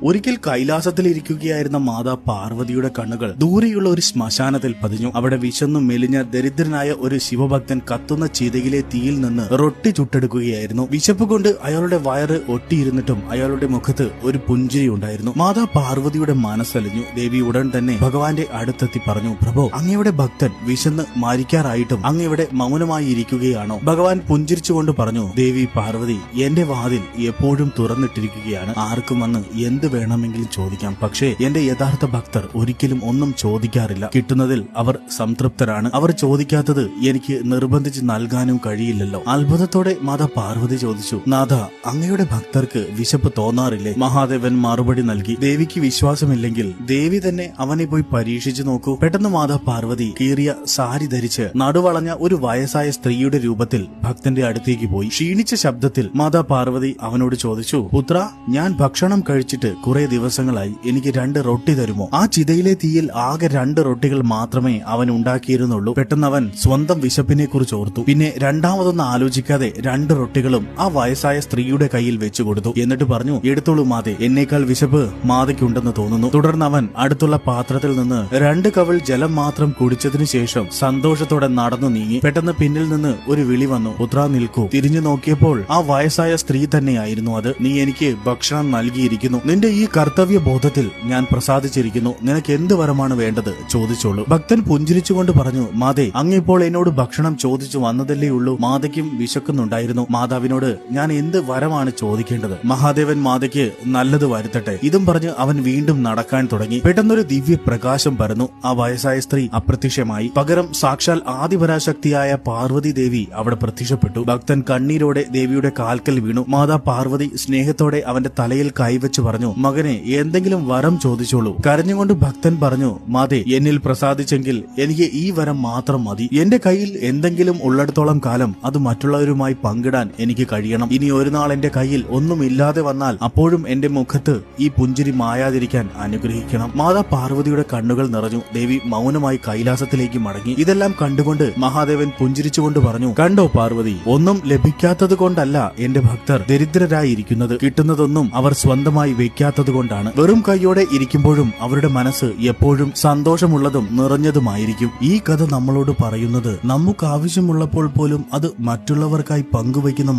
ഒരിക്കൽ കൈലാസത്തിലിരിക്കുകയായിരുന്ന മാതാ പാർവതിയുടെ കണ്ണുകൾ ദൂരെയുള്ള ഒരു ശ്മശാനത്തിൽ പതിഞ്ഞു. അവിടെ വിശന്നു മെലിഞ്ഞ ദരിദ്രനായ ഒരു ശിവഭക്തൻ കത്തുന്ന ചിതയിലെ തീയിൽ നിന്ന് റൊട്ടി ചുട്ടെടുക്കുകയായിരുന്നു. വിശപ്പ് കൊണ്ട് അയാളുടെ വയറ് ഒട്ടിയിരുന്നിട്ടും അയാളുടെ മുഖത്ത് ഒരു പുഞ്ചിരി ഉണ്ടായിരുന്നു. മാതാ പാർവതിയുടെ മനസ്സലിഞ്ഞു. ദേവി ഉടൻ തന്നെ ഭഗവാന്റെ അടുത്തെത്തി പറഞ്ഞു, പ്രഭോ, അങ്ങയുടെ ഭക്തൻ വിശന്ന് മരിക്കാറായിട്ടും അങ്ങയുടെ മൗനമായി ഇരിക്കുകയാണോ? ഭഗവാൻ പുഞ്ചിരിച്ചുകൊണ്ട് പറഞ്ഞു, ദേവി പാർവതി, എന്റെ വാതിൽ എപ്പോഴും തുറന്നിട്ടിരിക്കുകയാണ്. ആർക്കും വന്ന് എന്ത് വേണമെങ്കിലും ചോദിക്കാം. പക്ഷേ എന്റെ യഥാർത്ഥ ഭക്തർ ഒരിക്കലും ഒന്നും ചോദിക്കാറില്ല. കിട്ടുന്നതിൽ അവർ സംതൃപ്തരാണ്. അവർ ചോദിക്കാത്തത് എനിക്ക് നിർബന്ധിച്ച് നൽകാനും കഴിയില്ലല്ലോ. അത്ഭുതത്തോടെ മാതാ പാർവതി ചോദിച്ചു, നാഥ, അങ്ങയുടെ ഭക്തർക്ക് വിശപ്പ് തോന്നാറില്ലേ? മഹാദേവൻ മറുപടി നൽകി, ദേവിക്ക് വിശ്വാസമില്ലെങ്കിൽ ദേവി തന്നെ അവനെ പോയി പരീക്ഷിച്ചു നോക്കൂ. പെട്ടെന്ന് മാതാ പാർവതി കീറിയ സാരി ധരിച്ച് നടുവളഞ്ഞ ഒരു വയസ്സായ സ്ത്രീയുടെ രൂപത്തിൽ ഭക്തന്റെ അടുത്തേക്ക് പോയി. ക്ഷീണിച്ച ശബ്ദത്തിൽ മാതാ പാർവതി അവനോട് ചോദിച്ചു, പുത്ര, ഞാൻ ഭക്ഷണം കഴിച്ചിട്ട് കുറെ ദിവസങ്ങളായി, എനിക്ക് 2 റൊട്ടി തരുമോ? ആ ചിതയിലെ തീയിൽ ആകെ 2 റൊട്ടികൾ മാത്രമേ അവൻ ഉണ്ടാക്കിയിരുന്നുള്ളൂ. പെട്ടെന്ന് അവൻ സ്വന്തം വിശപ്പിനെ കുറിച്ച് ഓർത്തു. പിന്നെ രണ്ടാമതൊന്നും ആലോചിക്കാതെ 2 റൊട്ടികളും ആ വയസ്സായ സ്ത്രീയുടെ കയ്യിൽ വെച്ചു കൊടുത്തു. എന്നിട്ട് പറഞ്ഞു, എടുത്തോളൂ മാതേ, എന്നേക്കാൾ വിശപ്പ് മാതയ്ക്കുണ്ടെന്ന് തോന്നുന്നു. തുടർന്ന് അവൻ അടുത്തുള്ള പാത്രത്തിൽ നിന്ന് 2 കവിൾ ജലം മാത്രം കുടിച്ചതിനു ശേഷം സന്തോഷത്തോടെ നടന്നു നീങ്ങി. പെട്ടെന്ന് പിന്നിൽ നിന്ന് ഒരു വിളി വന്നു, പുത്ര, നിൽക്കൂ. തിരിഞ്ഞു നോക്കിയപ്പോൾ ആ വയസ്സായ സ്ത്രീ തന്നെയായിരുന്നു അത്. നീ എനിക്ക് ഭക്ഷണം നൽകിയിരിക്കുന്നു. നിന്റെ ഈ കർത്തവ്യ ബോധത്തിൽ ഞാൻ പ്രസാദിച്ചിരിക്കുന്നു. നിനക്ക് എന്ത് വരമാണ് വേണ്ടത്? ചോദിച്ചോളൂ. ഭക്തൻ പുഞ്ചിരിച്ചുകൊണ്ട് പറഞ്ഞു, മാതേ, അങ്ങിപ്പോൾ എന്നോട് ഭക്ഷണം ചോദിച്ചു വന്നതല്ലേ ഉള്ളൂ. മാതയ്ക്കും വിശക്കുന്നുണ്ടായിരുന്നു. മാതാവിനോട് ഞാൻ എന്ത് വരമാണ് ചോദിക്കേണ്ടത്? മഹാദേവൻ മാതയ്ക്ക് നല്ലത് വരുത്തട്ടെ. ഇതും പറഞ്ഞ് അവൻ വീണ്ടും നടക്കാൻ തുടങ്ങി. പെട്ടെന്നൊരു ദിവ്യ പ്രകാശം പരന്നു. ആ വയസ്സായ സ്ത്രീ അപ്രത്യക്ഷമായി. പകരം സാക്ഷാൽ ആദിപരാശക്തിയായ പാർവതി ദേവി അവിടെ പ്രത്യക്ഷപ്പെട്ടു. ഭക്തൻ കണ്ണീരോടെ ദേവിയുടെ കാൽക്കൽ വീണു. മാതാ പാർവതി സ്നേഹത്തോടെ അവന്റെ തലയിൽ കൈവച്ച് പറഞ്ഞു, മകനെ, എന്തെങ്കിലും വരം ചോദിച്ചോളൂ. കരഞ്ഞുകൊണ്ട് ഭക്തൻ പറഞ്ഞു, മാതേ, എന്നിൽ പ്രസാദിച്ചെങ്കിൽ എനിക്ക് ഈ വരം മാത്രം മതി. എന്റെ കയ്യിൽ എന്തെങ്കിലും ഉള്ളിടത്തോളം കാലം അത് മറ്റുള്ളവരുമായി പങ്കിടാൻ എനിക്ക് കഴിയണം. ഇനി ഒരു നാൾ എന്റെ കയ്യിൽ ഒന്നുമില്ലാതെ വന്നാൽ അപ്പോഴും എന്റെ മുഖത്ത് ഈ പുഞ്ചിരി മായാതിരിക്കാൻ അനുഗ്രഹിക്കണം. മാതാ പാർവതിയുടെ കണ്ണുകൾ നിറഞ്ഞു. ദേവി മൗനമായി കൈലാസത്തിലേക്ക് മടങ്ങി. ഇതെല്ലാം കണ്ടുകൊണ്ട് മഹാദേവൻ പുഞ്ചിരിച്ചുകൊണ്ട് പറഞ്ഞു, കണ്ടോ പാർവതി, ഒന്നും ലഭിക്കാത്തത് കൊണ്ടല്ല എന്റെ ഭക്തർ ദരിദ്രരായിരിക്കുന്നത്. കിട്ടുന്നതൊന്നും അവർ സ്വന്തമായി വെക്കാത്തത് കൊണ്ടാണ്. വെറും കൈയോടെ ഇരിക്കുമ്പോഴും അവരുടെ മനസ്സ് എപ്പോഴും സന്തോഷമുള്ളതും നിറഞ്ഞതുമായിരിക്കും. ഈ കഥ നമ്മളോട് പറയുന്നത് നമുക്ക് ആവശ്യമുള്ളപ്പോൾ പോലും അത് മറ്റുള്ളവർക്കായി പങ്കുവയ്ക്കുന്ന